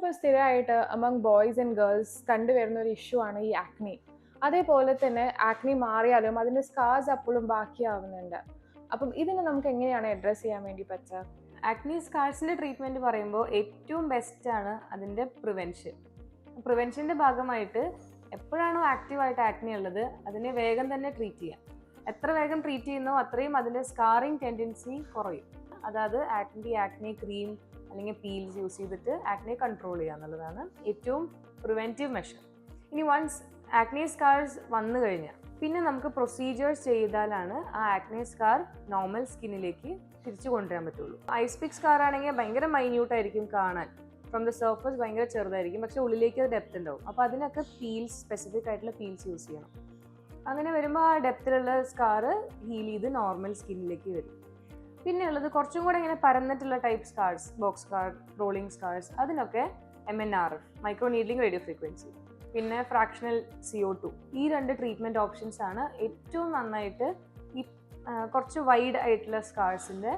ഇപ്പോൾ സ്ഥിരമായിട്ട് among boys and girls കണ്ടുവരുന്ന ഒരു ഇഷ്യൂ ആണ് ഈ ആക്നി. അതേപോലെ തന്നെ ആക്നി മാറിയാലും അതിൻ്റെ സ്കാർസ് അപ്പോഴും ബാക്കിയാവുന്നുണ്ട്. അപ്പം ഇതിനെ നമുക്ക് എങ്ങനെയാണ് അഡ്രസ്സ് ചെയ്യാൻ വേണ്ടി പറ്റുക? ആക്നി സ്കാർസിൻ്റെ ട്രീറ്റ്മെൻറ്റ് പറയുമ്പോൾ ഏറ്റവും ബെസ്റ്റാണ് അതിൻ്റെ പ്രിവെൻഷൻ്റെ ഭാഗമായിട്ട് എപ്പോഴാണോ ആക്റ്റീവായിട്ട് ആക്നി ഉള്ളത് അതിനെ വേഗം തന്നെ ട്രീറ്റ് ചെയ്യാം. എത്ര വേഗം ട്രീറ്റ് ചെയ്യുന്നോ അത്രയും അതിൻ്റെ സ്കാറിങ് ടെൻഡൻസി കുറയും. അതായത് ആക്നി ക്രീം അല്ലെങ്കിൽ പീൽസ് യൂസ് ചെയ്തിട്ട് ആക്നെ കൺട്രോൾ ചെയ്യുക എന്നുള്ളതാണ് ഏറ്റവും പ്രിവെൻറ്റീവ് മെഷർ. ഇനി വൺസ് ആക്നി സ്കാർസ് വന്നു കഴിഞ്ഞാൽ പിന്നെ നമുക്ക് പ്രൊസീജിയേഴ്സ് ചെയ്താലാണ് ആ ആക്നി സ്കാർ നോർമൽ സ്കിന്നിലേക്ക് തിരിച്ചു കൊണ്ടുവരാൻ പറ്റുള്ളൂ. ഐസ് പിക് സ്കാർ ആണെങ്കിൽ ഭയങ്കര മൈന്യൂട്ടായിരിക്കും കാണാൻ, ഫ്രം ദ സർഫസ് ഭയങ്കര ചെറുതായിരിക്കും, പക്ഷെ ഉള്ളിലേക്ക് അത് ഡെപ്ത് ഉണ്ടാവും. അപ്പോൾ അതിനൊക്കെ പീൽസ്, സ്പെസിഫിക് ആയിട്ടുള്ള പീൽസ് യൂസ് ചെയ്യണം. അങ്ങനെ വരുമ്പോൾ ആ ഡെപ്തിലുള്ള സ്കാർ ഹീൽ ചെയ്ത് നോർമൽ സ്കിന്നിലേക്ക് വരും. പിന്നെ ഉള്ളത് കുറച്ചും കൂടെ ഇങ്ങനെ പരന്നിട്ടുള്ള type scars, box scar, rolling scars, അതിനൊക്കെ MNRF, micro needling radio frequency, പിന്നെ ഫ്രാക്ഷണൽ CO2, ഈ 2 ട്രീറ്റ്മെൻറ്റ് ഓപ്ഷൻസ് ആണ് ഏറ്റവും നന്നായിട്ട് ഈ കുറച്ച് വൈഡ് ആയിട്ടുള്ള സ്കാർസിൻ്റെ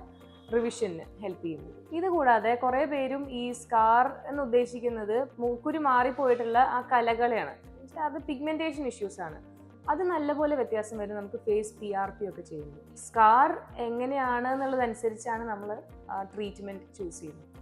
റിവിഷന് ഹെൽപ്പ് ചെയ്യുന്നത്. ഇതുകൂടാതെ കുറേ പേരും ഈ സ്കാർ എന്ന് ഉദ്ദേശിക്കുന്നത് മൂക്കുരു മാറിപ്പോയിട്ടുള്ള ആ കലകളെയാണ്. അത് പിഗ്മെൻറ്റേഷൻ ഇഷ്യൂസ് ആണ്. അത് നല്ലപോലെ വ്യത്യാസം വരും നമുക്ക് ഫേസ് PRP ഒക്കെ ചെയ്യുന്നത്. സ്കാർ എങ്ങനെയാണ് എന്നുള്ളതനുസരിച്ചാണ് നമ്മൾ ട്രീറ്റ്മെൻറ്റ് ചൂസ് ചെയ്യുന്നത്.